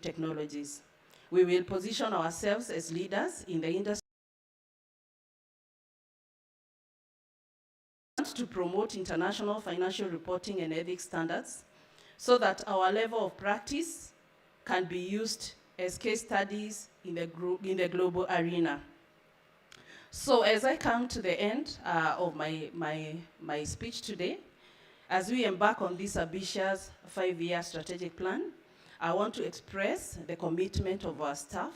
technologies. We will position ourselves as leaders in the industry to promote international financial reporting and ethics standards so that our level of practice can be used as case studies in the global arena. So as I come to the end of my speech today, as we embark on this ambitious 5-year strategic plan, I want to express the commitment of our staff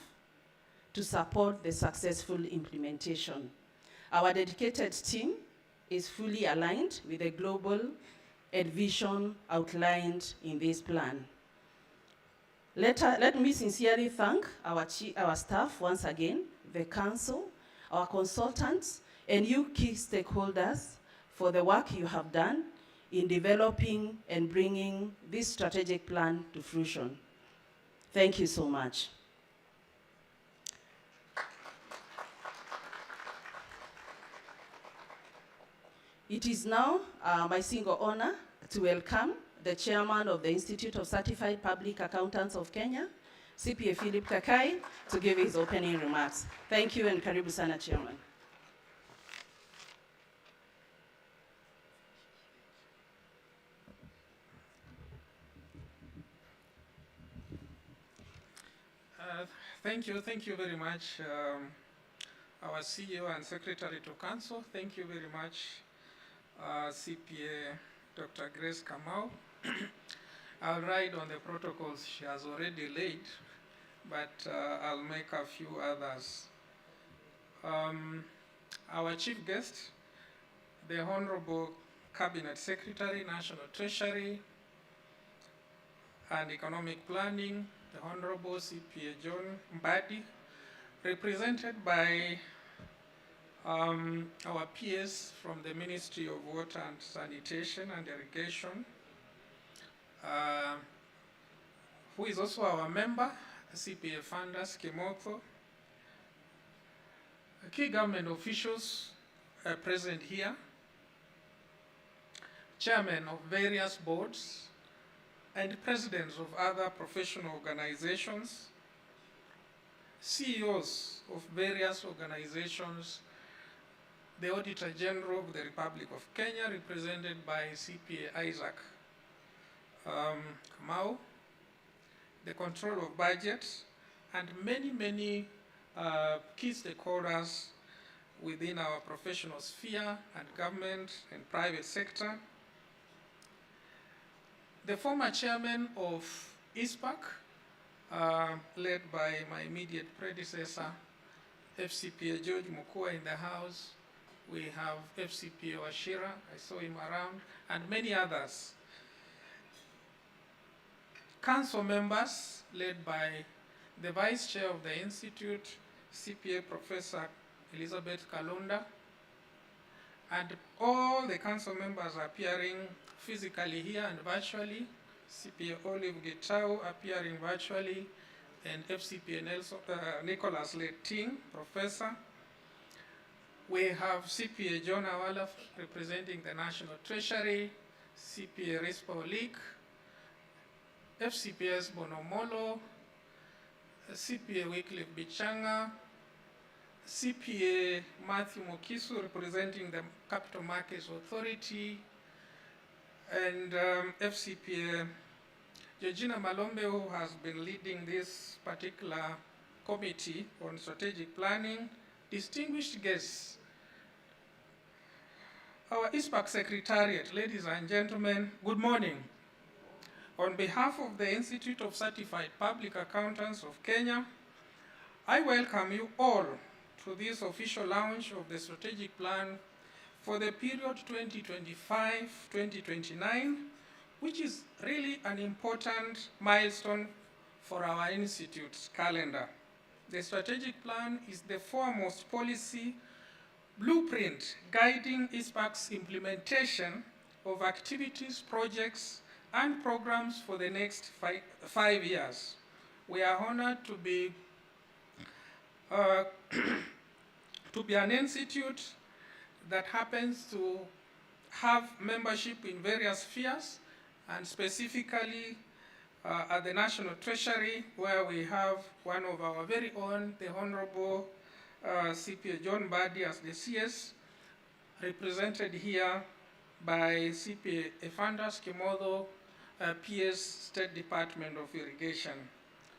to support the successful implementation. Our dedicated team is fully aligned with the global and vision outlined in this plan. Let me sincerely thank our staff once again, the council, our consultants, and you key stakeholders for the work you have done in developing and bringing this strategic plan to fruition. Thank you so much. It is now my single honor to welcome the chairman of the Institute of Certified Public Accountants of Kenya, CPA Philip Kakai, to give his opening remarks. Thank you and karibu sana, Chairman. Thank you very much, our CEO and Secretary to Council. Thank you very much, CPA Dr. Grace Kamau. I'll ride on the protocols she has already laid, but I'll make a few others. Our chief guest, the Honorable Cabinet Secretary, National Treasury and Economic Planning, the Honorable CPA John Mbadi, represented by our peers from the Ministry of Water and Sanitation and Irrigation, who is also our member, CPA Fandas Kimotho, key government officials present here, chairmen of various boards, and presidents of other professional organizations, CEOs of various organizations, the Auditor General of the Republic of Kenya, represented by CPA Icpak Kamau, the Control of Budget, and many key stakeholders within our professional sphere and government and private sector. The former chairman of Icpak, led by my immediate predecessor, FCPA George Mukua in the house. We have FCPA Washira, I saw him around, and many others. Council members, led by the Vice Chair of the Institute, CPA Professor Elizabeth Kalunda, and all the council members appearing physically here and virtually, CPA Olive Gitau appearing virtually, and FCPA Nicholas Letting, Professor. We have CPA John Awala representing the National Treasury, CPA Rispa Olik, FCPS Bonomolo, CPA Wycliffe Bichanga, CPA Matthew Mokisu representing the Capital Markets Authority, and FCPA Georgina Malombe, who has been leading this particular committee on strategic planning, distinguished guests, our Icpak Secretariat, ladies and gentlemen, good morning. On behalf of the Institute of Certified Public Accountants of Kenya, I welcome you all to this official launch of the strategic plan for the period 2025-2029, which is really an important milestone for our institute's calendar. The strategic plan is the foremost policy blueprint guiding Icpak's implementation of activities, projects, and programs for the next 5 years. We are honored to be an institute that happens to have membership in various spheres, and specifically at the National Treasury, where we have one of our very own, the Honorable CPA John Badi as the CS, represented here by CPA Efandas Kimodo, PS State Department of Irrigation.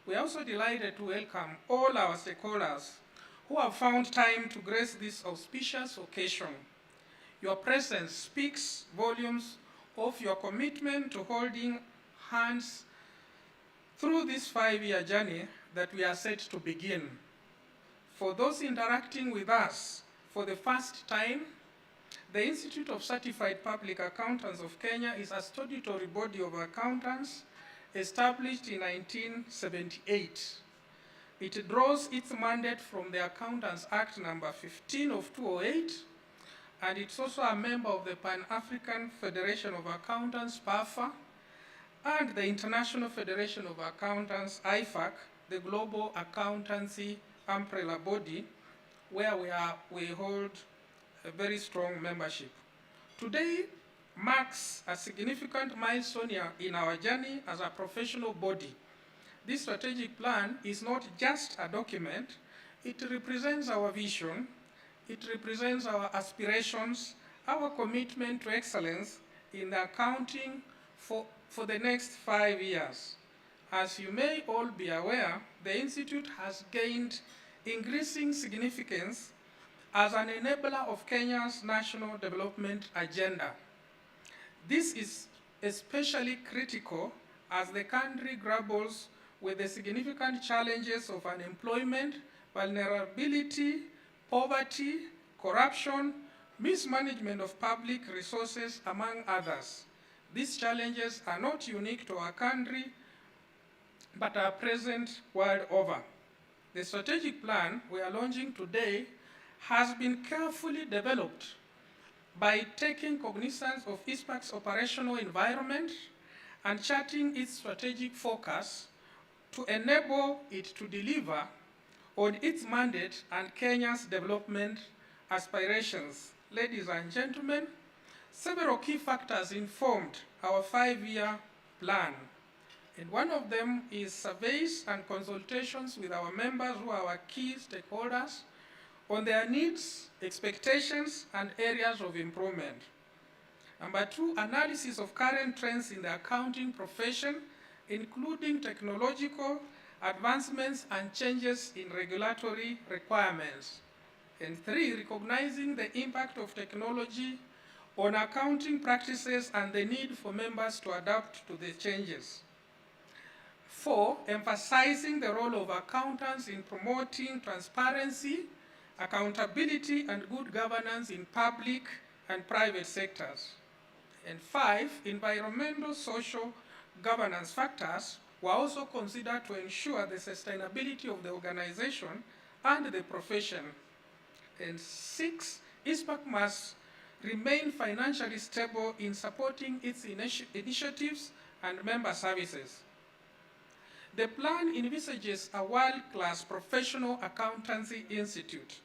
We are also delighted to welcome all our stakeholders who have found time to grace this auspicious occasion. Your presence speaks volumes of your commitment to holding hands through this 5-year journey that we are set to begin. For those interacting with us for the first time, the Institute of Certified Public Accountants of Kenya is a statutory body of accountants established in 1978. It draws its mandate from the Accountants Act number 15 of 2008, and it's also a member of the Pan-African Federation of Accountants, PAFA, and the International Federation of Accountants, Icpak, the global accountancy umbrella body, where we hold a very strong membership. Today marks a significant milestone in our journey as a professional body. This strategic plan is not just a document, it represents our vision, it represents our aspirations, our commitment to excellence in the accounting for the next 5 years. As you may all be aware, the Institute has gained increasing significance as an enabler of Kenya's national development agenda. This is especially critical as the country grapples with the significant challenges of unemployment, vulnerability, poverty, corruption, mismanagement of public resources, among others. These challenges are not unique to our country, but are present world over. The strategic plan we are launching today has been carefully developed by taking cognizance of Icpak's operational environment and charting its strategic focus to enable it to deliver on its mandate and Kenya's development aspirations. Ladies and gentlemen, several key factors informed our 5-year plan, and one of them is surveys and consultations with our members who are our key stakeholders on their needs, expectations, and areas of improvement. Number 2, analysis of current trends in the accounting profession, including technological advancements and changes in regulatory requirements. And 3, recognizing the impact of technology on accounting practices and the need for members to adapt to the changes. 4, emphasizing the role of accountants in promoting transparency, accountability, and good governance in public and private sectors. And 5, environmental, social governance factors were also considered to ensure the sustainability of the organization and the profession. And 6, Icpak must remain financially stable in supporting its initiatives and member services. The plan envisages a world-class professional accountancy institute.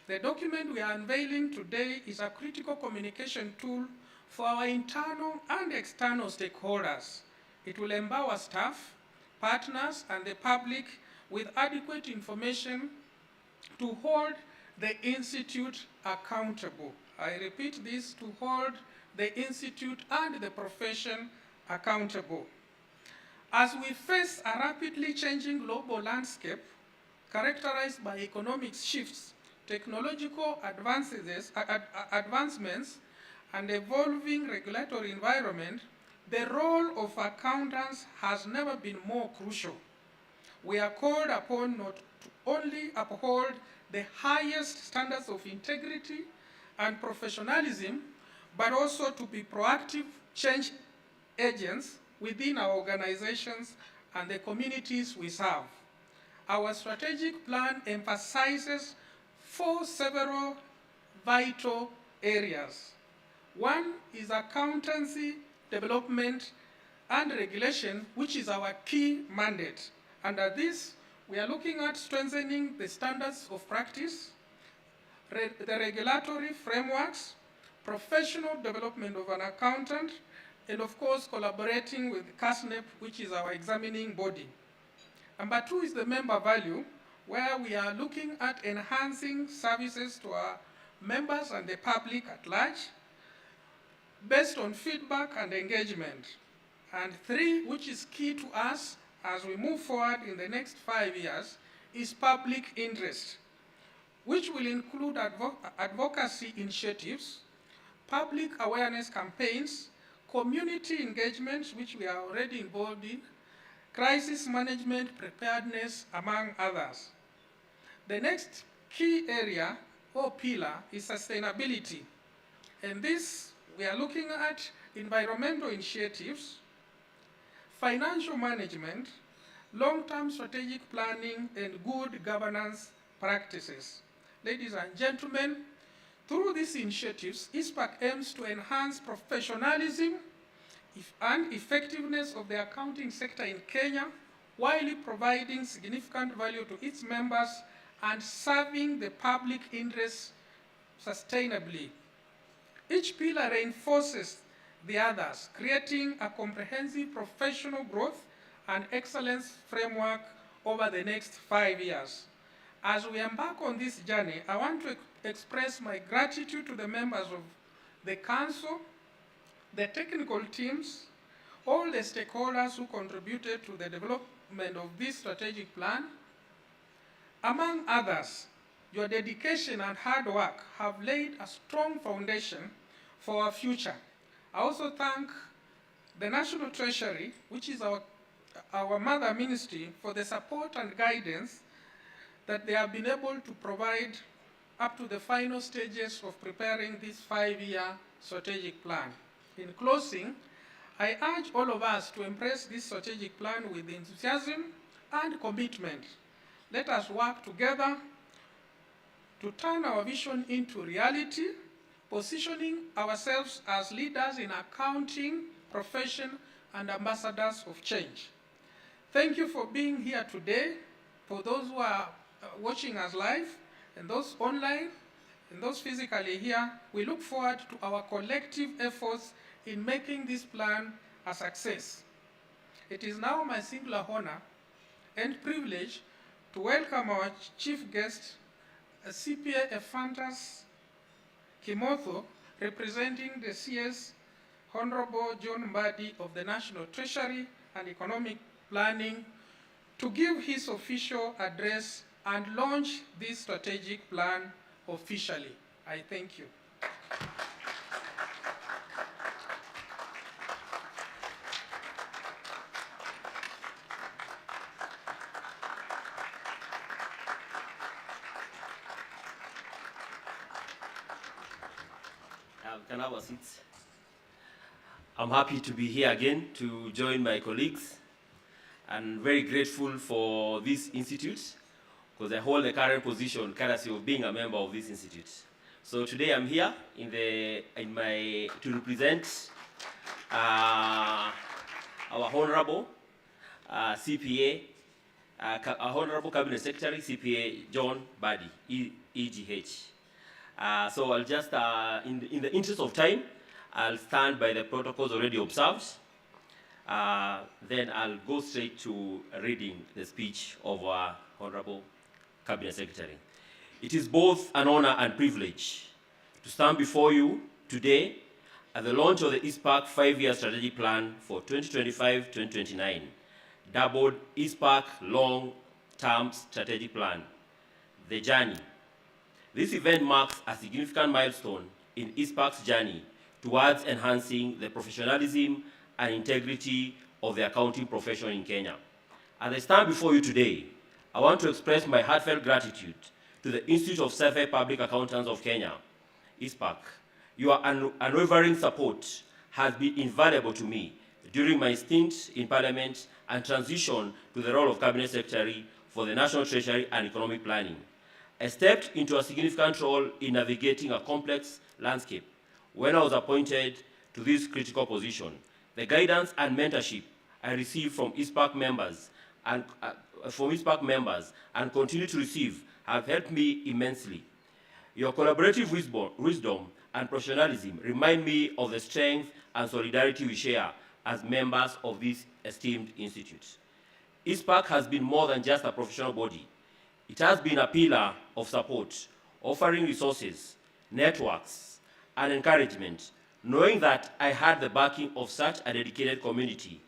The document we are unveiling today is a critical communication tool for our internal and external stakeholders. It will empower staff, partners, and the public with adequate information to hold the Institute accountable. I repeat this, to hold the Institute and the profession accountable. As we face a rapidly changing global landscape characterized by economic shifts, technological advancements, and evolving regulatory environment, the role of accountants has never been more crucial. We are called upon not to only uphold the highest standards of integrity and professionalism, but also to be proactive change agents within our organizations and the communities we serve. Our strategic plan emphasizes 4 several vital areas. 1 is accountancy, development, and regulation, which is our key mandate. Under this, we are looking at strengthening the standards of practice, the regulatory frameworks, professional development of an accountant, and of course collaborating with CASNEP, which is our examining body. Number 2 is the member value, where we are looking at enhancing services to our members and the public at large based on feedback and engagement. And 3, which is key to us as we move forward in the next 5 years, is public interest, which will include advocacy initiatives, public awareness campaigns, community engagement, which we are already involved in, crisis management, preparedness, among others. The next key area or pillar is sustainability. And this, we are looking at environmental initiatives, financial management, long-term strategic planning, and good governance practices. Ladies and gentlemen, through these initiatives, Icpak aims to enhance professionalism and effectiveness of the accounting sector in Kenya, while providing significant value to its members and serving the public interest sustainably. Each pillar reinforces the others, creating a comprehensive professional growth and excellence framework over the next 5 years. As we embark on this journey, I want to express my gratitude to the members of the Council, the technical teams, all the stakeholders who contributed to the development of this strategic plan. Among others, your dedication and hard work have laid a strong foundation for our future. I also thank the National Treasury, which is our mother ministry, for the support and guidance that they have been able to provide up to the final stages of preparing this 5-year strategic plan. In closing, I urge all of us to embrace this strategic plan with enthusiasm and commitment. Let us work together to turn our vision into reality, positioning ourselves as leaders in accounting, profession, and ambassadors of change. Thank you for being here today. For those who are watching us live, and those online, and those physically here, we look forward to our collective efforts in making this plan a success. It is now my singular honor and privilege to welcome our chief guest, CPA Ephantus Kimotho, representing the CS Honorable John Mbadi of the National Treasury and Economic Planning, to give his official address and launch this strategic plan officially. I thank you. Can I have a seat? I'm happy to be here again to join my colleagues, and very grateful for this institute because I hold the current position courtesy of being a member of this institute. So today I'm here to represent our honorable CPA, our honorable cabinet secretary, CPA John Mbadi, EGH. So I'll just, in the interest of time, I'll stand by the protocols already observed. Then I'll go straight to reading the speech of our Honorable Cabinet Secretary. It is both an honor and privilege to stand before you today at the launch of the Icpak 5-year strategic plan for 2025-2029, dubbed Icpak Long-Term Strategic Plan, The Journey. This event marks a significant milestone in Icpak's journey towards enhancing the professionalism and integrity of the accounting profession in Kenya. As I stand before you today, I want to express my heartfelt gratitude to the Institute of Certified Public Accountants of Kenya, Icpak. Your unwavering support has been invaluable to me during my stint in Parliament and transition to the role of Cabinet Secretary for the National Treasury and Economic Planning. I stepped into a significant role in navigating a complex landscape when I was appointed to this critical position. The guidance and mentorship I received from Icpak members and continue to receive have helped me immensely. Your collaborative wisdom and professionalism remind me of the strength and solidarity we share as members of this esteemed institute. Icpak has been more than just a professional body. It has been a pillar of support, offering resources, networks, and encouragement. Knowing that I had the backing of such a dedicated community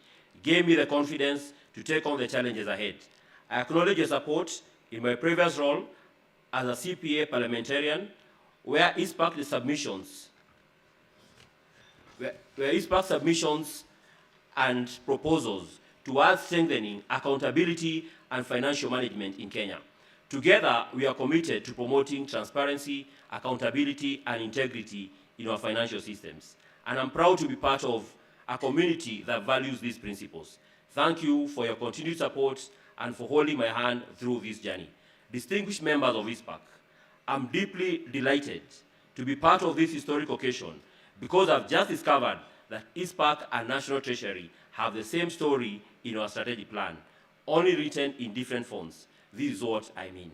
gave me the confidence to take on the challenges ahead. I acknowledge your support in my previous role as a CPA parliamentarian, where Icpak submissions and proposals towards strengthening accountability and financial management in Kenya. Together, we are committed to promoting transparency, accountability, and integrity in our financial systems. And I'm proud to be part of a community that values these principles. Thank you for your continued support and for holding my hand through this journey. Distinguished members of Icpak, I'm deeply delighted to be part of this historic occasion because I've just discovered that Icpak and National Treasury have the same story in our strategic plan, only written in different fonts. This is what I mean.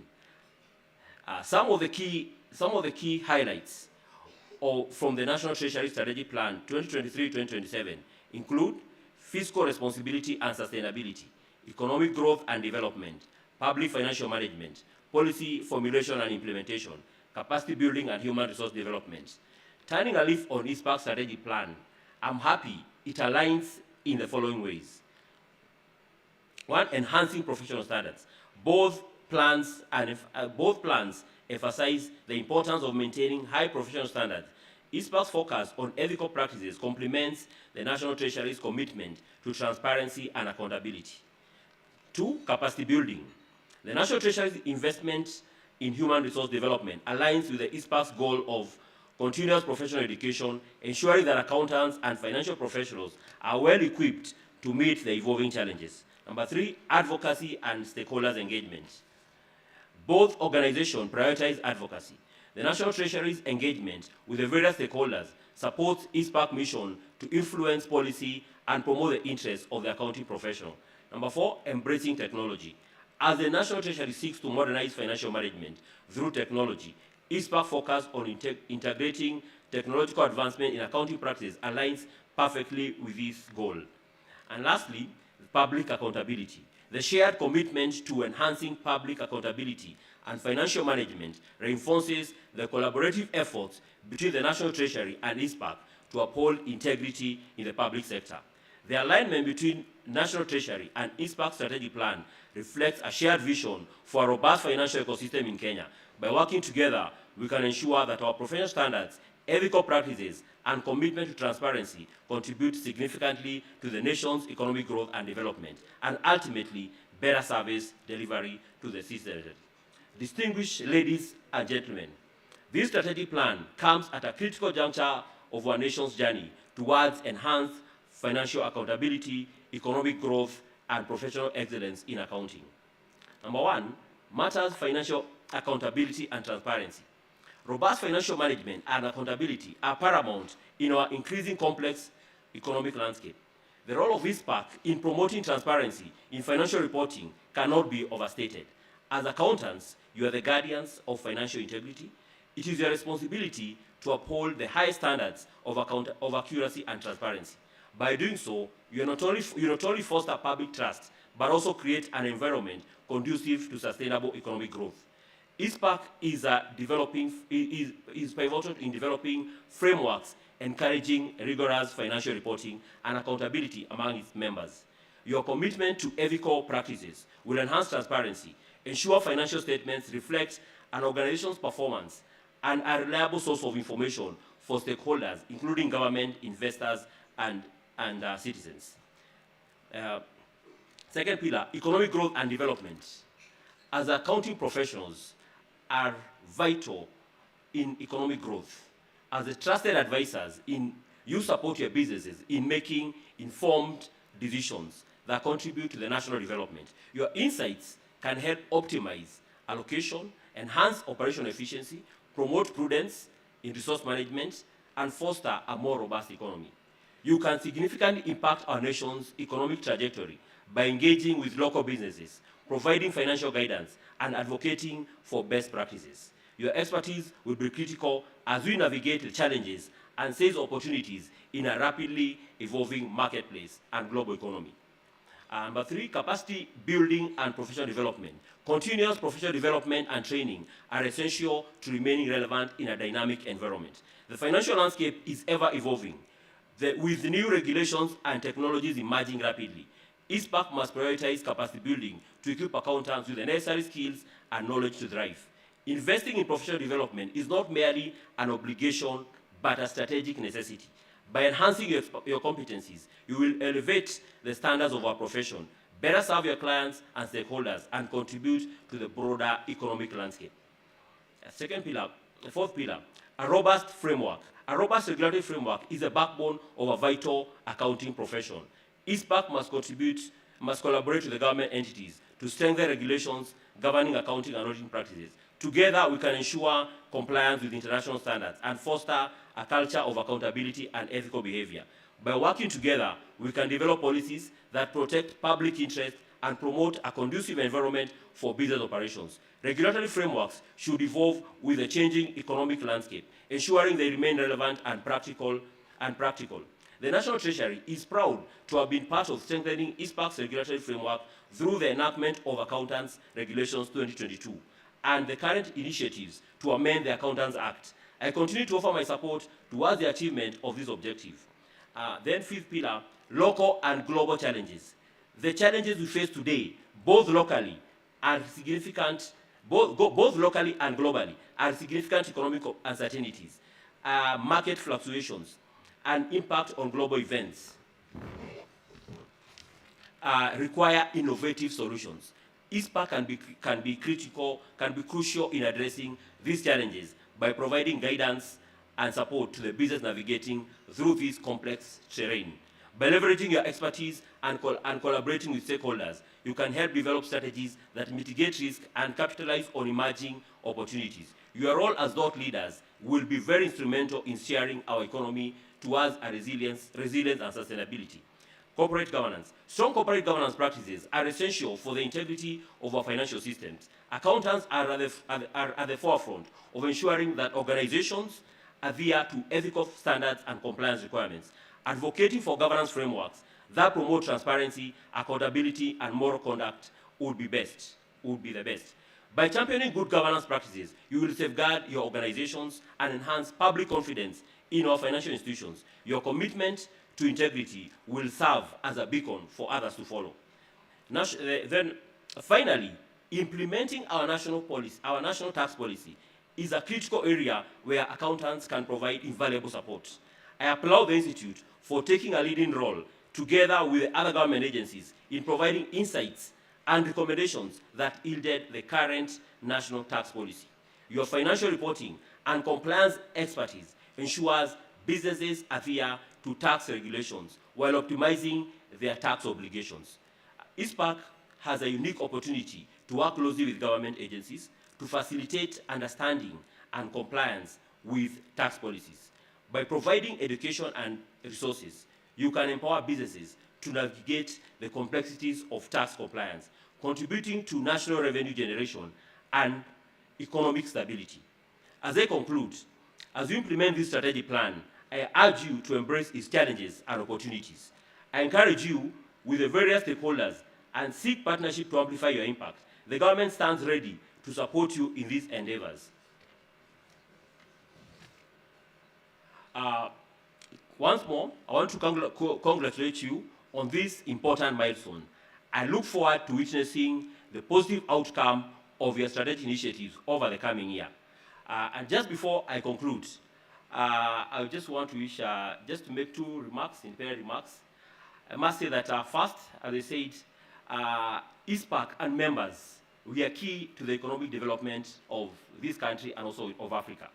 Some of the key highlights from the National Treasury Strategic Plan 2023-2027 include fiscal responsibility and sustainability, economic growth and development, public financial management, policy formulation and implementation, capacity building and human resource development. Turning a leaf on Icpak's strategic plan, I'm happy it aligns in the following ways. One, enhancing professional standards. Both plans emphasize the importance of maintaining high professional standards. Icpak's focus on ethical practices complements the National Treasury's commitment to transparency and accountability. Two, capacity building. The National Treasury's investment in human resource development aligns with the Icpak's goal of continuous professional education, ensuring that accountants and financial professionals are well equipped to meet the evolving challenges. Number three, advocacy and stakeholders engagement. Both organizations prioritize advocacy. The National Treasury's engagement with the various stakeholders supports Icpak's mission to influence policy and promote the interests of the accounting professional. Number four, embracing technology. As the National Treasury seeks to modernize financial management through technology, Icpak focus on integrating technological advancement in accounting practice aligns perfectly with this goal. And lastly, public accountability. The shared commitment to enhancing public accountability and financial management reinforces the collaborative efforts between the National Treasury and Icpak to uphold integrity in the public sector. The alignment between National Treasury and Icpak's strategic plan reflects a shared vision for a robust financial ecosystem in Kenya. By working together, we can ensure that our professional standards, ethical practices, and commitment to transparency contribute significantly to the nation's economic growth and development, and ultimately better service delivery to the citizens. Distinguished ladies and gentlemen, this strategic plan comes at a critical juncture of our nation's journey towards enhanced financial accountability, economic growth, and professional excellence in accounting. Number one, matters financial accountability and transparency. Robust financial management and accountability are paramount in our increasing complex economic landscape. The role of Icpak in promoting transparency in financial reporting cannot be overstated. As accountants, you are the guardians of financial integrity. It is your responsibility to uphold the high standards of accuracy and transparency. By doing so, you not only foster public trust, but also create an environment conducive to sustainable economic growth. Icpak is pivotal in developing frameworks encouraging rigorous financial reporting and accountability among its members. Your commitment to ethical practices will enhance transparency, ensure financial statements reflect an organization's performance, and a reliable source of information for stakeholders, including government, investors, and citizens. Second pillar, economic growth and development. As accounting professionals are vital in economic growth. As the trusted advisors, you support your businesses in making informed decisions that contribute to the national development. Your insights can help optimize allocation, enhance operational efficiency, promote prudence in resource management, and foster a more robust economy. You can significantly impact our nation's economic trajectory by engaging with local businesses, providing financial guidance, and advocating for best practices. Your expertise will be critical as we navigate the challenges and seize opportunities in a rapidly evolving marketplace and global economy. Number 3, capacity building and professional development. Continuous professional development and training are essential to remaining relevant in a dynamic environment. The financial landscape is ever evolving, with new regulations and technologies emerging rapidly. Icpak must prioritize capacity building to equip accountants with the necessary skills and knowledge to thrive. Investing in professional development is not merely an obligation, but a strategic necessity. By enhancing your competencies, you will elevate the standards of our profession, better serve your clients and stakeholders, and contribute to the broader economic landscape. Fourth pillar, a robust framework. A robust regulatory framework is the backbone of a vital accounting profession. Icpak must collaborate with the government entities to strengthen regulations governing accounting and auditing practices. Together, we can ensure compliance with international standards and foster a culture of accountability and ethical behavior. By working together, we can develop policies that protect public interest and promote a conducive environment for business operations. Regulatory frameworks should evolve with the changing economic landscape, ensuring they remain relevant and practical. The National Treasury is proud to have been part of strengthening Icpak's regulatory framework through the enactment of Accountants Regulations 2022 and the current initiatives to amend the Accountants Act. I continue to offer my support towards the achievement of this objective. Then fifth pillar, local and global challenges. The challenges we face today, both locally and globally, are significant economic uncertainties, market fluctuations, and impact on global events require innovative solutions. Icpak can be crucial in addressing these challenges by providing guidance and support to the business navigating through this complex terrain. By leveraging your expertise and collaborating with stakeholders, you can help develop strategies that mitigate risk and capitalize on emerging opportunities. Your role as thought leaders will be very instrumental in steering our economy towards a resilience and sustainability. Corporate governance. Strong corporate governance practices are essential for the integrity of our financial systems. Accountants are at the forefront of ensuring that organizations adhere to ethical standards and compliance requirements. Advocating for governance frameworks that promote transparency, accountability, and moral conduct would be the best. By championing good governance practices, you will safeguard your organizations and enhance public confidence in our financial institutions. Your commitment to integrity will serve as a beacon for others to follow. Then, finally, implementing our national tax policy is a critical area where accountants can provide invaluable support. I applaud the Institute for taking a leading role together with other government agencies in providing insights and recommendations that yielded the current national tax policy. Your financial reporting and compliance expertise ensures businesses adhere to tax regulations while optimizing their tax obligations. Icpak has a unique opportunity to work closely with government agencies to facilitate understanding and compliance with tax policies. By providing education and resources, you can empower businesses to navigate the complexities of tax compliance, contributing to national revenue generation and economic stability. As I conclude, as we implement this strategic plan, I urge you to embrace its challenges and opportunities. I encourage you with the various stakeholders and seek partnership to amplify your impact. The government stands ready to support you in these endeavors. Once more, I want to congratulate you on this important milestone. I look forward to witnessing the positive outcome of your strategic initiatives over the coming year. And just before I conclude, I just want to wish, just to make two remarks, independent remarks. I must say that first, as I said, Icpak and members, we are key to the economic development of this country and also of Africa.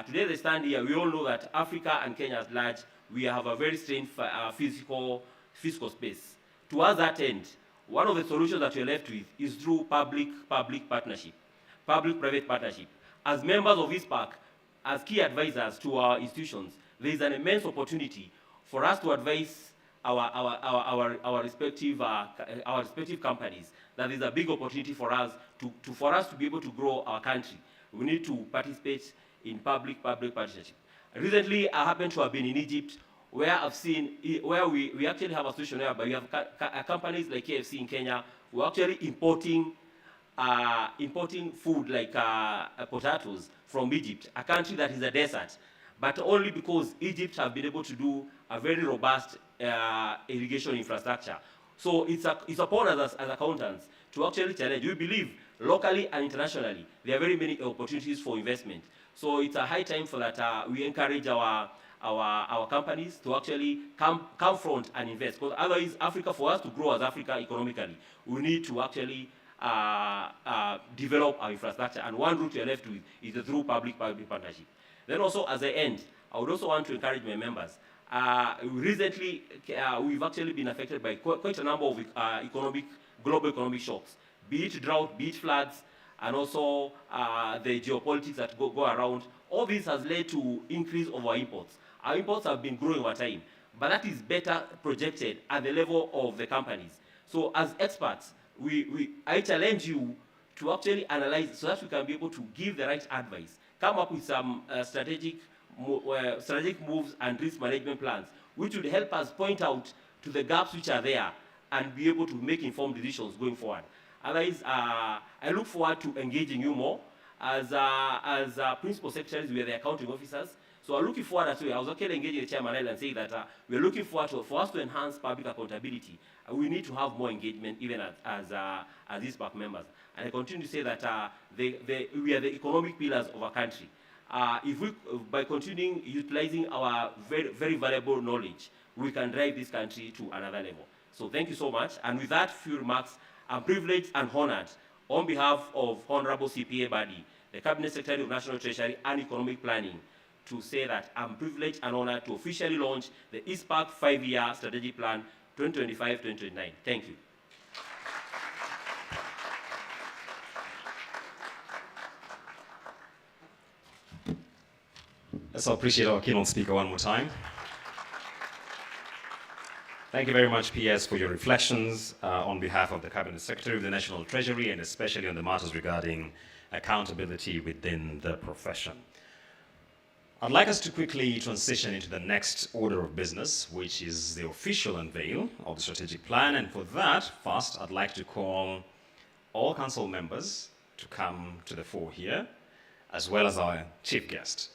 Today, as I stand here, we all know that Africa and Kenya at large, we have a very strained fiscal space. Towards that end, one of the solutions that we're left with is through public-private partnership. As members of Icpak, as key advisors to our institutions, there is an immense opportunity for us to advise our respective companies. That is a big opportunity for us to be able to grow our country we need to participate in public-public partnership. Recently, I happen to have been in Egypt, where I've seen, where we actually have a situation whereby we have companies like KFC in Kenya who are actually importing food like potatoes from Egypt, a country that is a desert, but only because Egypt have been able to do a very robust irrigation infrastructure. So it's upon us as accountants to actually challenge. We believe locally and internationally there are very many opportunities for investment. So it's a high time for that we encourage our companies to actually come front and invest. Because otherwise, Africa, for us to grow as Africa economically, we need to actually develop our infrastructure. And one route we are left with is through public-public partnership. Then also, as I end, I would also want to encourage my members. Recently, we've actually been affected by quite a number of global economic shocks, be it drought, be it floods, and also the geopolitics that go around. All this has led to increase of our imports. Our imports have been growing over time, but that is better projected at the level of the companies. So as experts, I challenge you to actually analyze so that we can be able to give the right advice, come up with some strategic moves and risk management plans, which would help us point out to the gaps which are there and be able to make informed decisions going forward. Otherwise, I look forward to engaging you more. As principal secretaries, we are the accounting officers. So I'm looking forward to it. I was actually engaging the chairman and saying that we're looking forward for us to enhance public accountability. We need to have more engagement even as Icpak members. And I continue to say that we are the economic pillars of our country. By continuing utilizing our very, very valuable knowledge, we can drive this country to another level. So thank you so much. And with that few remarks, I'm privileged and honored on behalf of Honorable CPA Badi, the Cabinet Secretary of National Treasury and Economic Planning, to say that I'm privileged and honored to officially launch the Icpak 5-year strategic plan 2025-2029. Thank you. Let's appreciate our keynote speaker one more time. Thank you very much, PS, for your reflections on behalf of the Cabinet Secretary of the National Treasury and especially on the matters regarding accountability within the profession. I'd like us to quickly transition into the next order of business, which is the official unveil of the strategic plan. And for that, first, I'd like to call all council members to come to the fore here, as well as our chief guest.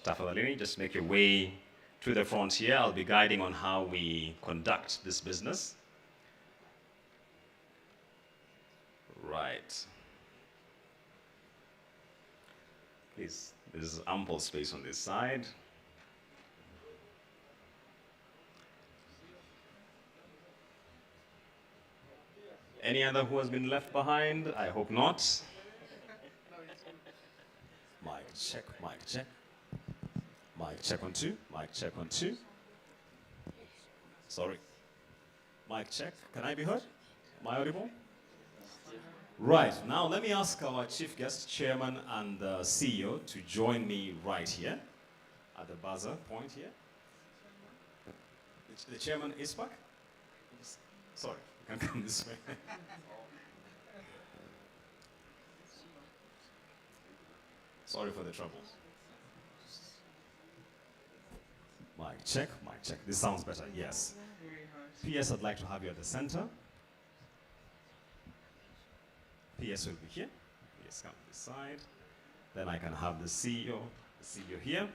Tafadhalini, just make your way to the front here. I'll be guiding on how we conduct this business. Right. Please, there's ample space on this side. Any other who has been left behind? I hope not. Mic check, mic check. Mic check on 2, mic check on 2. Sorry. Mic check. Can I be heard? Am I audible? Right. Now let me ask our chief guest, chairman and CEO to join me right here at the buzzer point here. The chairman, Icpak? Sorry, you can come this way. Sorry for the trouble. Mic check, mic check. This sounds better, yes. PS, I'd like to have you at the center. PS will be here. PS come to this side. Then I can have the CEO here.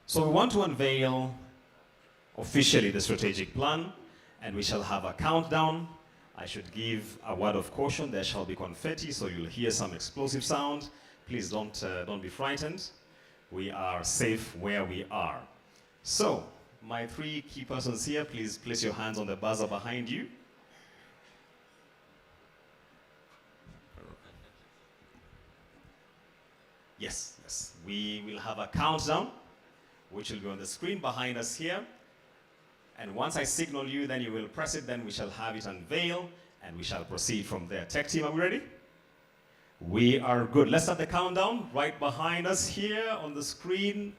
So we want to unveil officially the strategic plan, and we shall have a countdown. I should give a word of caution. There shall be confetti, so you'll hear some explosive sound. Please don't be frightened. We are safe where we are. So, my 3 key persons here, please place your hands on the buzzer behind you. Yes, yes. We will have a countdown, which will be on the screen behind us here. And once I signal you, then you will press it, then we shall have it unveiled, and we shall proceed from there. Tech team, are we ready? We are good. Let's start the countdown right behind us here on the screen.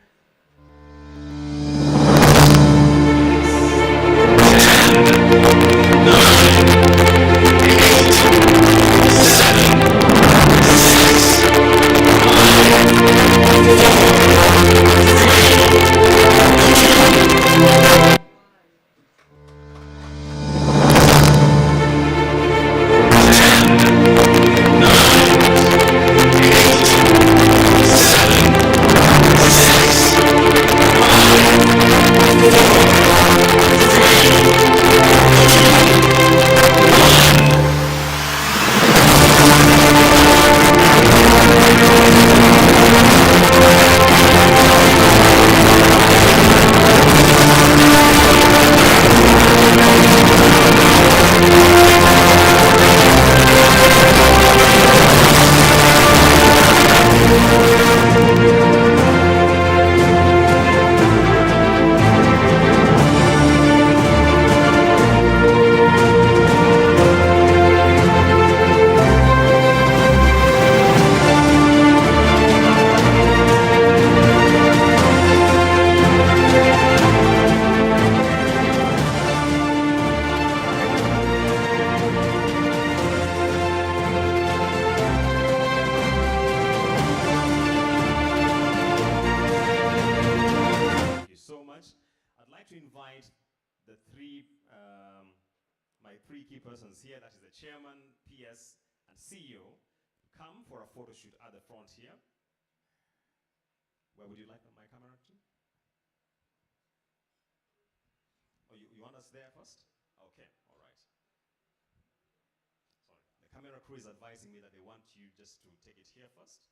10, 9, 8, 7, three key persons here, that is the chairman, PS, and CEO, come for a photo shoot at the front here. Where would you like my camera to? Oh, you want us there first? Okay, all right. Sorry. The camera crew is advising me that they want you just to take it here first,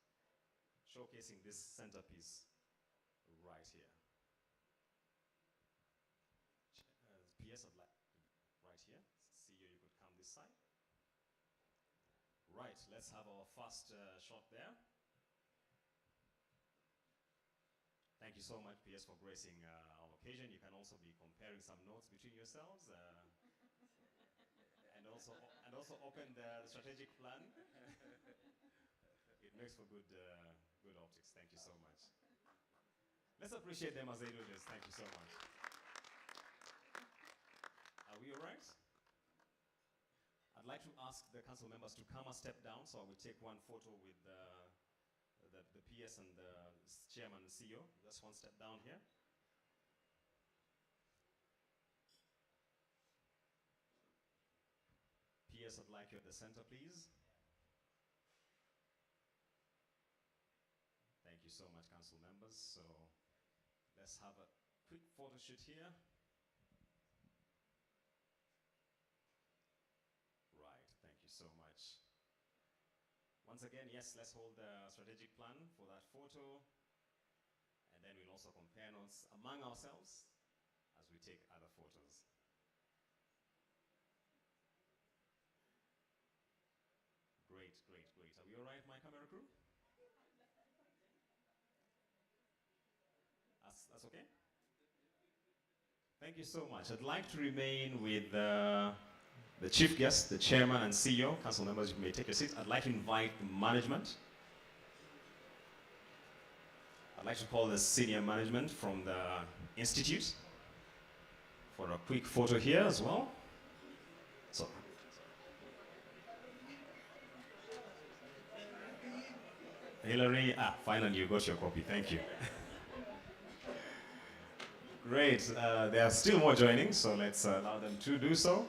showcasing this centerpiece right here. PS, I'd like right here. CEO, you could come this side. Right, let's have our first shot there. Thank you so much, PS, for gracing our occasion. You can also be comparing some notes between yourselves, and also open the strategic plan. It makes for good optics. Thank you so much. Let's appreciate them as they do this. Thank you so much. Are we all right? I'd like to ask the council members to come a step down, so I will take one photo with the PS and the chairman and CEO. Just one step down here. PS, I'd like you at the center, please. Thank you so much, council members. So let's have a quick photo shoot here. Right, thank you so much. Once again, yes, let's hold the strategic plan for that photo. And then we'll also compare notes among ourselves as we take other photos. Great, great, great. Are we all right, my camera crew? That's okay? Thank you so much. I'd like to remain with the chief guest, the chairman and CEO. Council members, you may take your seats. I'd like to invite the management. I'd like to call the senior management from the institute for a quick photo here as well. So, Hillary, finally you got your copy. Thank you. Great. There are still more joining, so let's allow them to do so.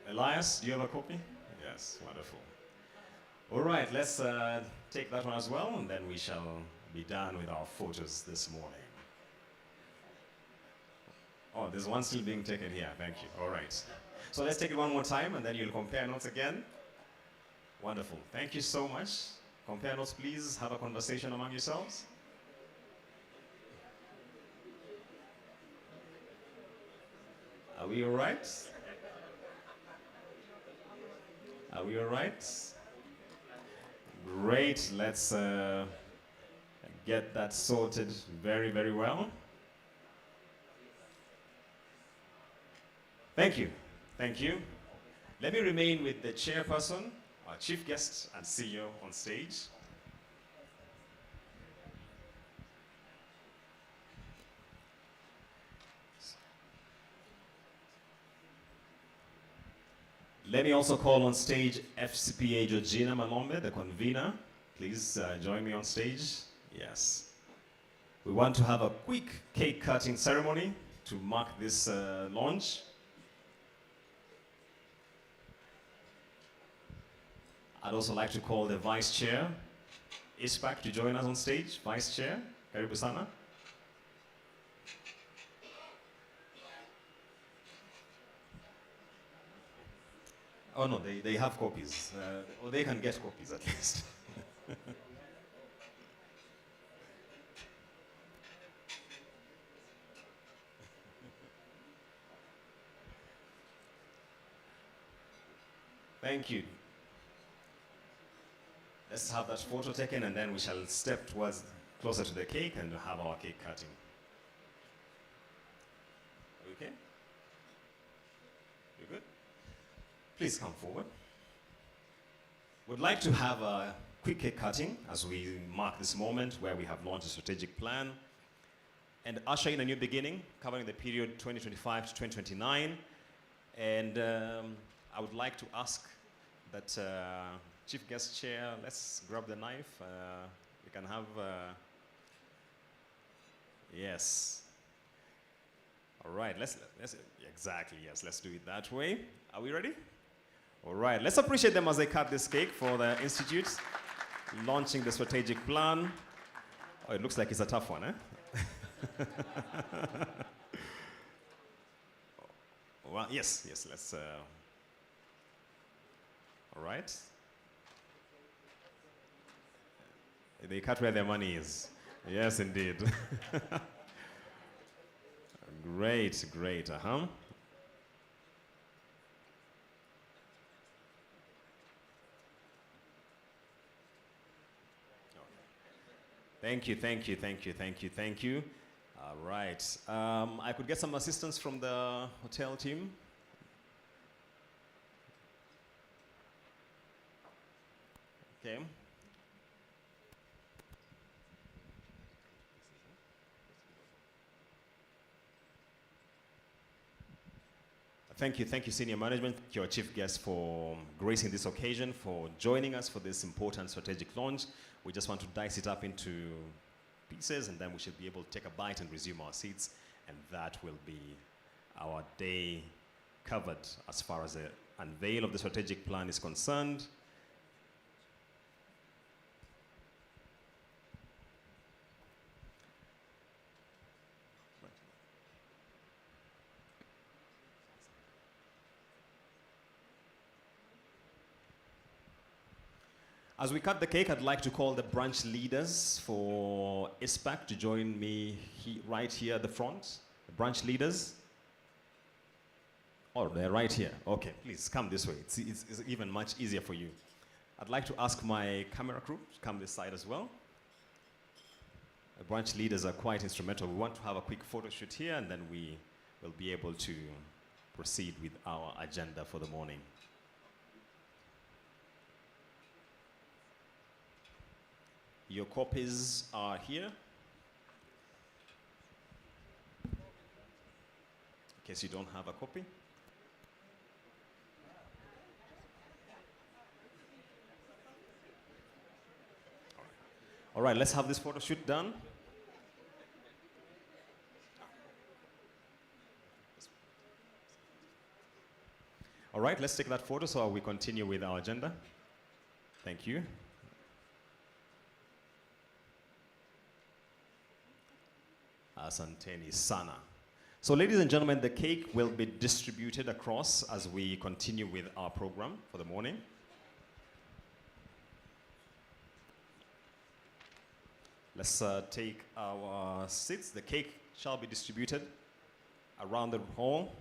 Elias, do you have a copy? Yes, wonderful. All right, let's take that one as well, and then we shall be done with our photos this morning. Oh, there's one still being taken here. Thank you. All right. So let's take it one more time, and then you'll compare notes again. Wonderful. Thank you so much. Compare notes, please. Have a conversation among yourselves. Are we all right? Are we all right? Great. Let's get that sorted very, very well. Thank you. Thank you. Let me remain with the chairperson, our chief guest, and CEO on stage. Let me also call on stage FCPA Georgina Malombe, the convener. Please join me on stage. Yes. We want to have a quick cake cutting ceremony to mark this launch. I'd also like to call the vice chair, Icpak, to join us on stage. Vice chair, karibu sana. Oh no, they have copies. Or they can get copies at least. Thank you. Let's have that photo taken, and then we shall step towards closer to the cake and have our cake cutting. Okay? You good? Please come forward. We'd like to have a quick cake cutting as we mark this moment where we have launched a strategic plan and usher in a new beginning covering the period 2025 to 2029. And I would like to ask that chief guest chair, let's grab the knife. We can have, yes. All right, let's exactly, yes, let's do it that way. Are we ready? All right, let's appreciate them as they cut this cake for the Institute, launching the strategic plan. Oh, it looks like it's a tough one, eh? Well, yes, let's, all right. They cut where their money is. Yes, indeed. Great, uh-huh. Thank you. All right. I could get some assistance from the hotel team. Okay. Thank you, senior management, your chief guest, for gracing this occasion, for joining us for this important strategic launch. We just want to dice it up into pieces, and then we should be able to take a bite and resume our seats, and that will be our day covered as far as the unveil of the strategic plan is concerned. As we cut the cake, I'd like to call the branch leaders for Icpak to join me right here at the front. The branch leaders. Oh, they're right here. Okay, please come this way. It's even much easier for you. I'd like to ask my camera crew to come this side as well. The branch leaders are quite instrumental. We want to have a quick photo shoot here, and then we will be able to proceed with our agenda for the morning. Your copies are here. In case you don't have a copy. All right, let's have this photo shoot done. All right, let's take that photo so we continue with our agenda. Thank you. Asanteni sana. So ladies and gentlemen, the cake will be distributed across as we continue with our program for the morning. Let's take our seats. The cake shall be distributed around the hall.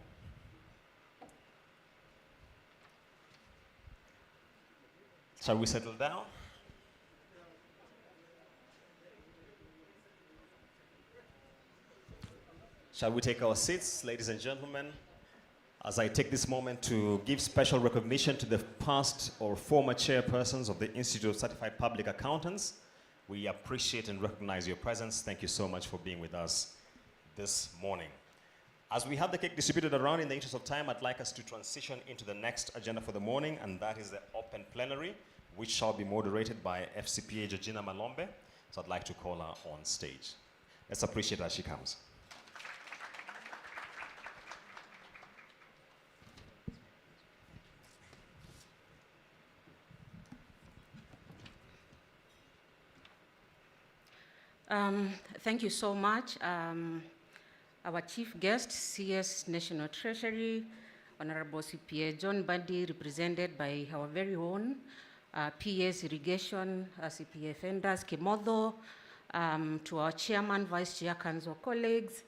Shall we settle down? Shall we take our seats, ladies and gentlemen, as I take this moment to give special recognition to the past or former chairpersons of the Institute of Certified Public Accountants. We appreciate and recognize your presence. Thank you so much for being with us this morning. As we have the cake distributed around, in the interest of time, I'd like us to transition into the next agenda for the morning, and that is the open plenary, which shall be moderated by FCPA Georgina Malombe. So I'd like to call her on stage. Let's appreciate her as she comes. Thank you so much. Our chief guest, CS National Treasury, Honorable CPA John Bundy, represented by our very own PS Irrigation, CPA Fenders, Kimodo, to our chairman, vice chair, council colleagues,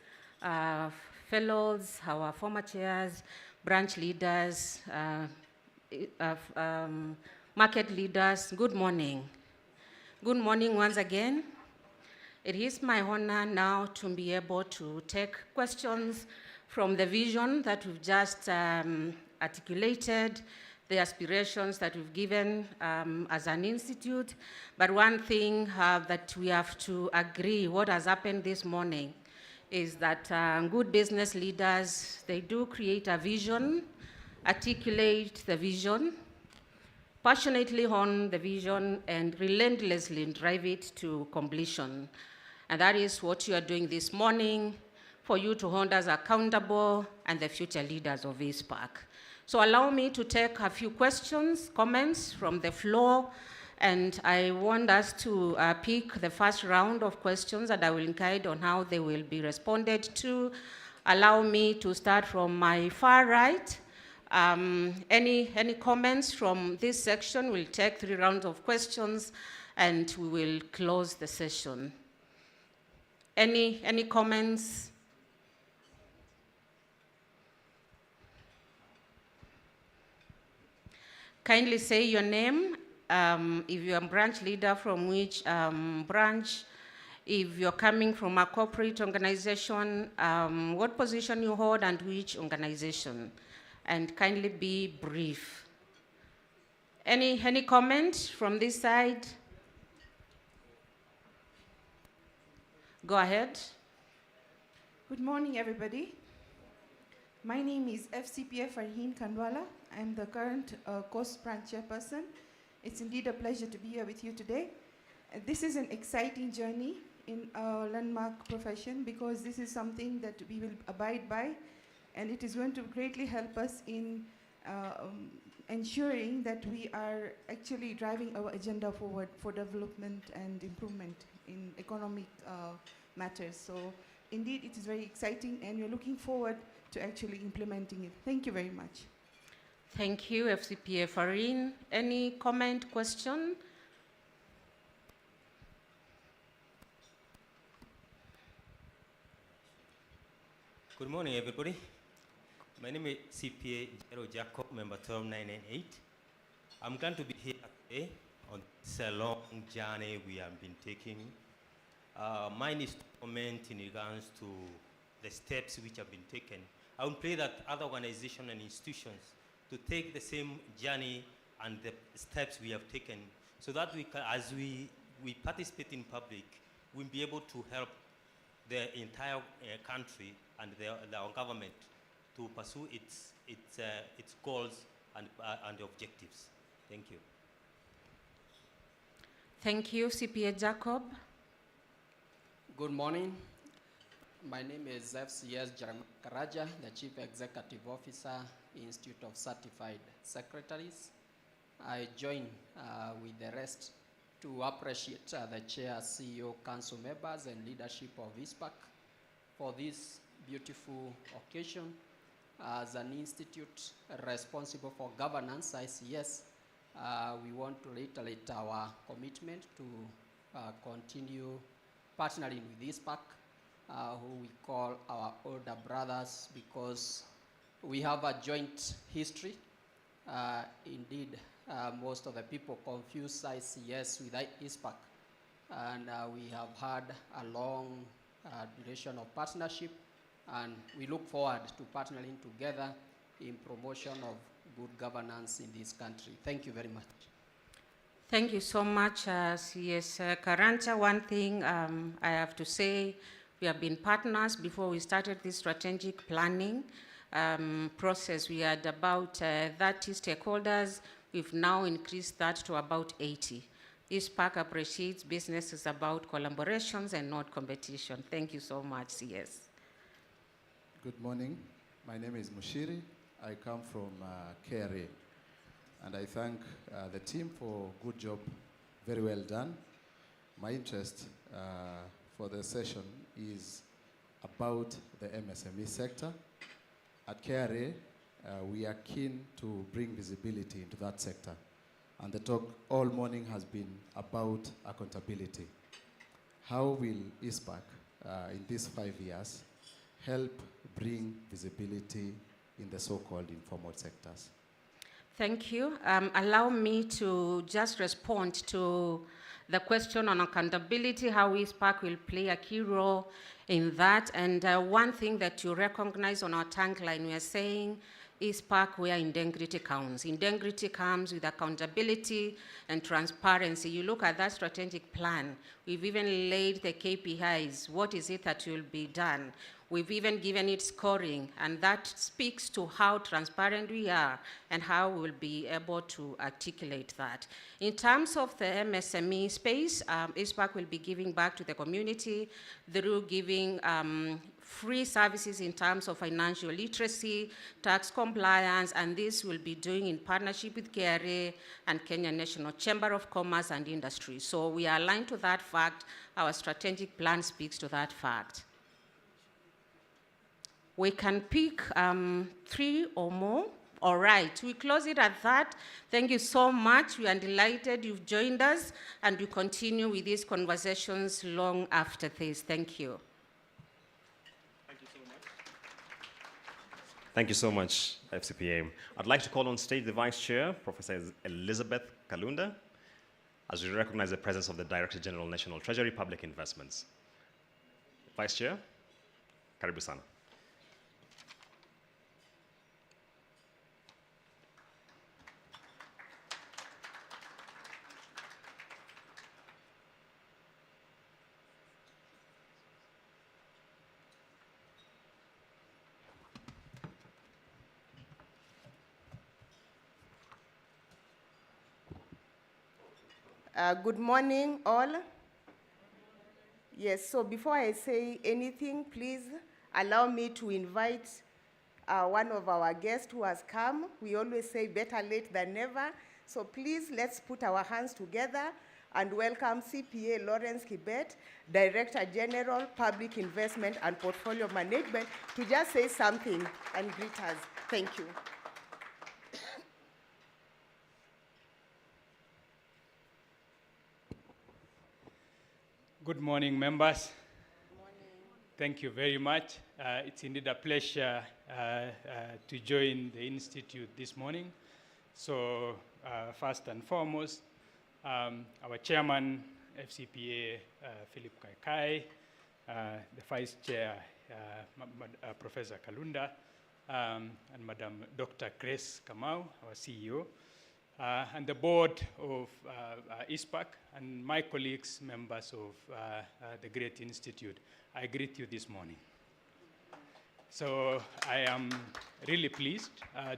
fellows, our former chairs, branch leaders, market leaders, good morning. Good morning once again. It is my honor now to be able to take questions from the vision that we've just articulated, the aspirations that we've given as an institute. But one thing that we have to agree, what has happened this morning, is that good business leaders, they do create a vision, articulate the vision, passionately hone the vision, and relentlessly drive it to completion. And that is what you are doing this morning for you to hold us accountable and the future leaders of Icpak. So allow me to take a few questions, comments from the floor, and I want us to pick the first round of questions, and I will guide on how they will be responded to. Allow me to start from my far right. Any comments from this section? We'll take 3 rounds of questions, and we will close the session. Any comments? Kindly say your name, if you're a branch leader, from which branch, if you're coming from a corporate organization, what position you hold and which organization, and kindly be brief. Any comment from this side? Go ahead. Good morning, everybody. My name is FCPA Farheen Kandwala. I'm the current Coast Branch Chairperson. It's indeed a pleasure to be here with you today. This is an exciting journey in our landmark profession because this is something that we will abide by, and it is going to greatly help us in ensuring that we are actually driving our agenda forward for development and improvement in economic matters. So indeed, it is very exciting, and we're looking forward to actually implementing it. Thank you very much. Thank you, FCPA Farheen. Any comment, question? Good morning, everybody. My name is CPA Jero Jacob, member 12998. I'm glad to be here today on this long journey we have been taking. Mine is to comment in regards to the steps which have been taken. I would pray that other organizations and institutions to take the same journey and the steps we have taken so that we can, as we participate in public, we'll be able to help the entire country and our government to pursue its goals and objectives. Thank you. Thank you, CPA Jacob. Good morning. My name is FCS Karaja, the Chief Executive Officer, Institute of Certified Secretaries. I join with the rest to appreciate the Chair, CEO, Council members, and leadership of Icpak for this beautiful occasion. As an institute responsible for governance, ICS, we want to reiterate our commitment to continue partnering with Icpak, who we call our older brothers, because we have a joint history. Indeed, most of the people confuse ICS with Icpak, and we have had a long duration of partnership, and we look forward to partnering together in promotion of good governance in this country. Thank you very much. Thank you so much, CS Karanja. One thing I have to say, we have been partners before we started this strategic planning process. We had about 30 stakeholders. We've now increased that to about 80. Icpak appreciates business is about collaborations and not competition. Thank you so much, CS. Good morning. My name is Mushiri. I come from KRA. And I thank the team for a good job, very well done. My interest for the session is about the MSME sector. At KRA, we are keen to bring visibility into that sector. And the talk all morning has been about accountability. How will Icpak, in these 5 years, help bring visibility in the so-called informal sectors? Thank you. Allow me to just respond to the question on accountability, how Icpak will play a key role in that. And one thing that you recognize on our tagline, we are saying, Icpak where integrity counts. Integrity comes with accountability and transparency. You look at that strategic plan. We've even laid the KPIs. What is it that will be done? We've even given it scoring, and that speaks to how transparent we are and how we'll be able to articulate that. In terms of the MSME space, Icpak will be giving back to the community through giving free services in terms of financial literacy, tax compliance, and this we'll be doing in partnership with KRA and Kenya National Chamber of Commerce and Industry. So we are aligned to that fact. Our strategic plan speaks to that fact. We can pick 3 or more. All right, we close it at that. Thank you so much. We are delighted you've joined us, and we continue with these conversations long after this. Thank you. Thank you so much. Thank you so much, FCPA. I'd like to call on stage the Vice Chair, Professor Elizabeth Kalunda, as we recognize the presence of the Director General, National Treasury, Public Investments. Vice Chair, karibu sana. Good morning, all. Yes, so before I say anything, please allow me to invite one of our guests who has come. We always say better late than never. So please, let's put our hands together and welcome CPA Lawrence Kibet, Director General, Public Investment and Portfolio Management, to just say something and greet us. Thank you. Good morning, members. Good morning. Thank you very much. It's indeed a pleasure to join the Institute this morning. So first and foremost, our chairman, FCPA, Philip Kaikai, the vice chair, Professor Kalunda, and Madam Dr. Grace Kamau, our CEO, and the board of Icpak, and my colleagues, members of the Great Institute. I greet you this morning. So I am really pleased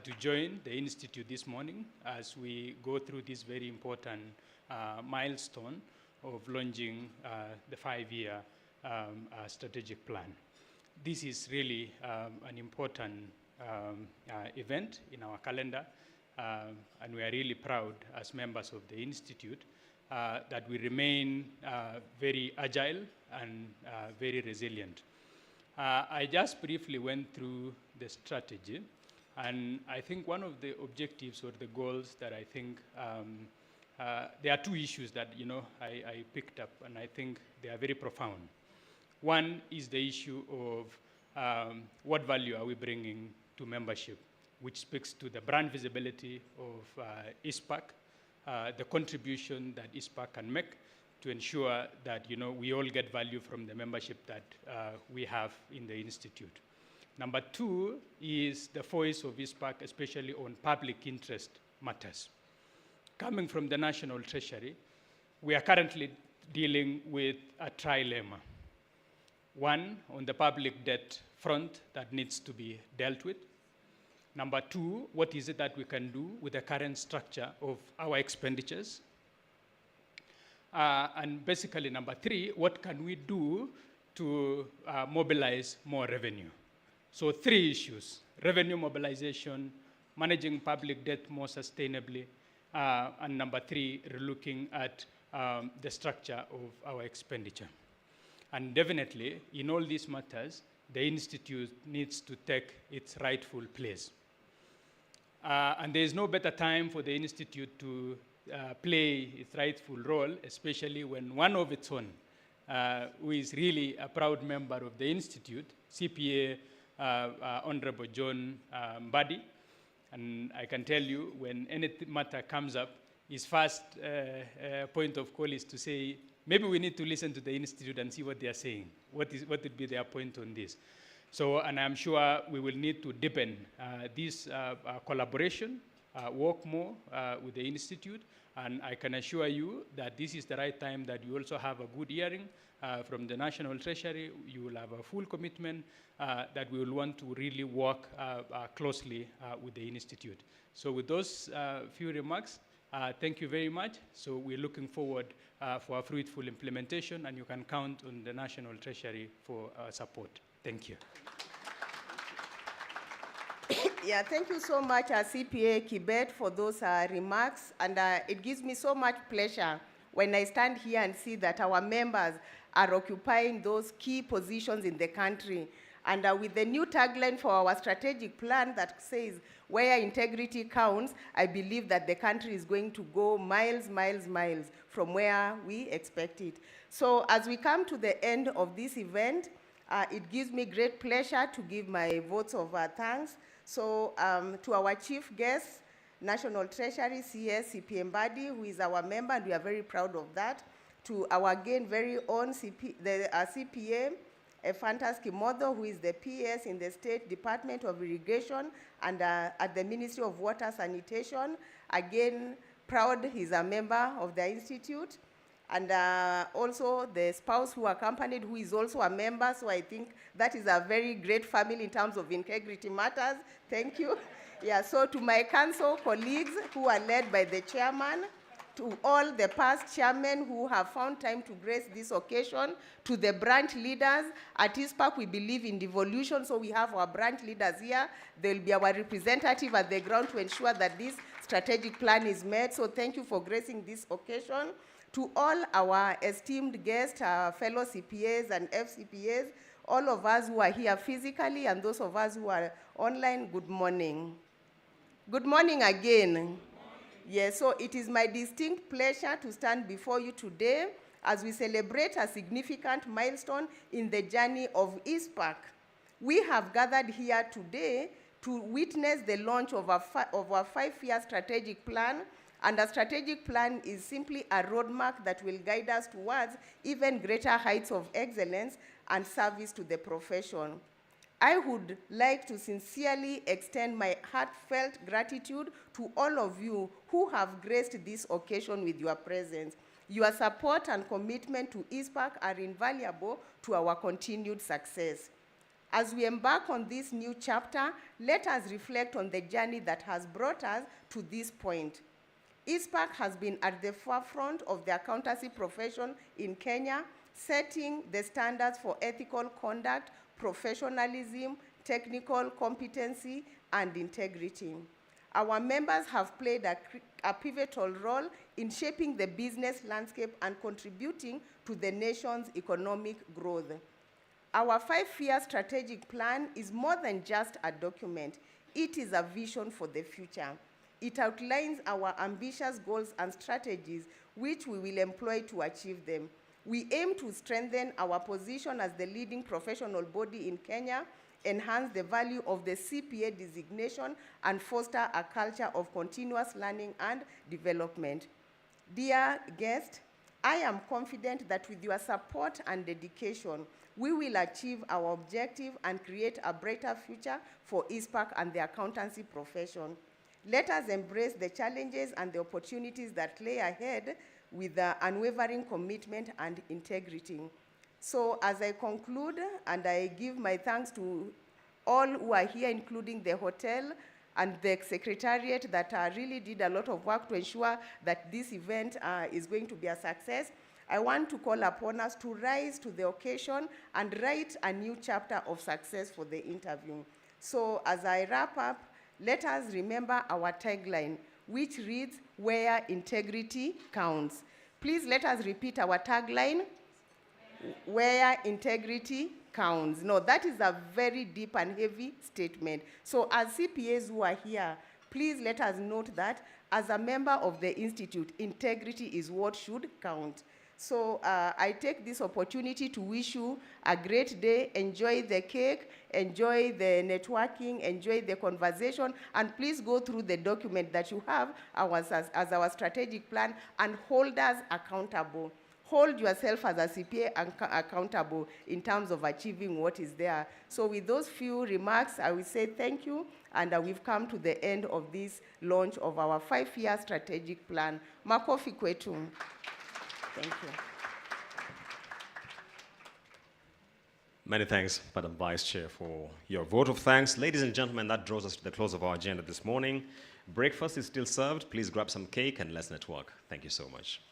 to join the Institute this morning as we go through this very important milestone of launching the 5-year strategic plan. This is really an important event in our calendar. And we are really proud as members of the Institute that we remain very agile and very resilient. I just briefly went through the strategy, and I think one of the objectives or the goals that I think, there are 2 issues that I picked up, and I think they are very profound. One is the issue of what value are we bringing to membership, which speaks to the brand visibility of Icpak, the contribution that Icpak can make to ensure that we all get value from the membership that we have in the Institute. Number 2 is the voice of Icpak, especially on public interest matters. Coming from the National Treasury, we are currently dealing with a trilemma. One, on the public debt front that needs to be dealt with. Number 2, what is it that we can do with the current structure of our expenditures? And basically, number 3, what can we do to mobilize more revenue? So 3 issues: revenue mobilization, managing public debt more sustainably, and number 3, looking at the structure of our expenditure. And definitely, in all these matters, the Institute needs to take its rightful place. And there is no better time for the Institute to play its rightful role, especially when one of its own, who is really a proud member of the Institute, CPA Honorable John Mbadi. And I can tell you, when any matter comes up, his first point of call is to say, maybe we need to listen to the Institute and see what they are saying. What would be their point on this? So, and I'm sure we will need to deepen this collaboration, work more with the Institute, and I can assure you that this is the right time that you also have a good hearing from the National Treasury. You will have a full commitment that we will want to really work closely with the Institute. So with those few remarks, thank you very much. So we're looking forward for a fruitful implementation, and you can count on the National Treasury for support. Thank you. Yeah, thank you so much, CPA Kibet, for those remarks. And it gives me so much pleasure when I stand here and see that our members are occupying those key positions in the country. And with the new tagline for our strategic plan that says, where integrity counts, I believe that the country is going to go miles, miles, miles from where we expect it. So as we come to the end of this event, it gives me great pleasure to give my votes of thanks. So to our chief guest, National Treasury, CS CP Mbadi, who is our member, and we are very proud of that. To our again very own CPA, Fantas Kimodo, who is the PS in the State Department of Irrigation and at the Ministry of Water Sanitation. Again, proud he's a member of the Institute. And also the spouse who accompanied, who is also a member. So I think that is a very great family in terms of integrity matters. Thank you. Yeah, so to my council colleagues who are led by the chairman, to all the past chairmen who have found time to grace this occasion, to the branch leaders. At Icpak, we believe in devolution, so we have our branch leaders here. They will be our representative at the ground to ensure that this strategic plan is met. So thank you for gracing this occasion. To all our esteemed guests, fellow CPAs and FCPAs, all of us who are here physically and those of us who are online, good morning. Good morning again. Yes, so it is my distinct pleasure to stand before you today as we celebrate a significant milestone in the journey of Icpak. We have gathered here today to witness the launch of our 5-year strategic plan, and a strategic plan is simply a roadmap that will guide us towards even greater heights of excellence and service to the profession. I would like to sincerely extend my heartfelt gratitude to all of you who have graced this occasion with your presence. Your support and commitment to Icpak are invaluable to our continued success. As we embark on this new chapter, let us reflect on the journey that has brought us to this point. Icpak has been at the forefront of the accountancy profession in Kenya, setting the standards for ethical conduct, professionalism, technical competency, and integrity. Our members have played a pivotal role in shaping the business landscape and contributing to the nation's economic growth. Our 5-year strategic plan is more than just a document. It is a vision for the future. It outlines our ambitious goals and strategies which we will employ to achieve them. We aim to strengthen our position as the leading professional body in Kenya, enhance the value of the CPA designation, and foster a culture of continuous learning and development. Dear guests, I am confident that with your support and dedication, we will achieve our objective and create a brighter future for Icpak and the accountancy profession. Let us embrace the challenges and the opportunities that lay ahead with unwavering commitment and integrity. So as I conclude, and I give my thanks to all who are here, including the hotel and the secretariat that really did a lot of work to ensure that this event is going to be a success, I want to call upon us to rise to the occasion and write a new chapter of success for the interview. So as I wrap up, let us remember our tagline, which reads, where integrity counts. Please let us repeat our tagline, where integrity counts. No, that is a very deep and heavy statement. So as CPAs who are here, please let us note that as a member of the Institute, integrity is what should count. So I take this opportunity to wish you a great day. Enjoy the cake, enjoy the networking, enjoy the conversation, and please go through the document that you have as our strategic plan and hold us accountable. Hold yourself as a CPA accountable in terms of achieving what is there. So with those few remarks, I will say thank you, and we've come to the end of this launch of our 5-year strategic plan. Makofi kwetu. Thank you. Many thanks, Madam Vice Chair, for your vote of thanks. Ladies and gentlemen, that draws us to the close of our agenda this morning. Breakfast is still served. Please grab some cake and let's network. Thank you so much.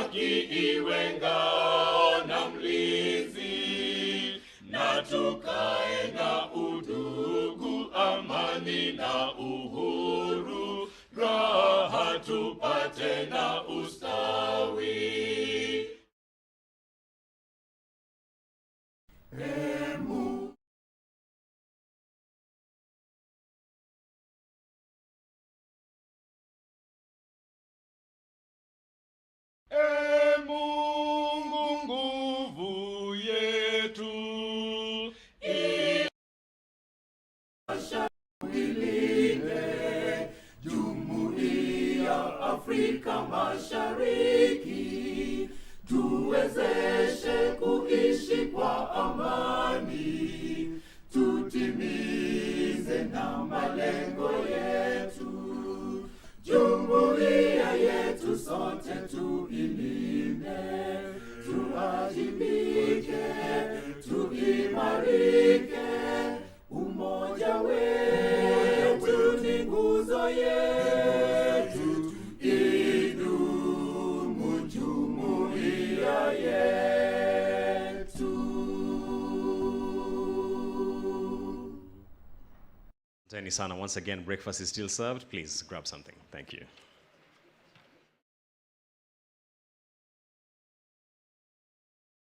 haki iwe ngao na mlinzi, na tukae na udugu, amani na uhuru, raha tupate na ustawi. Mungu nguvu yetu, ilinde Jumuiya Afrika Mashariki, tuwezeshe kuishi kwa amani, tutimize na malengo yetu. Jumuiya yetu sote tuilinde, tuwajibike, tuimarike. Umoja wetu ni nguzo yetu, idumu jumuiya yetu. Asanteni sana. Once again, breakfast is still served. Please grab something. Thank you.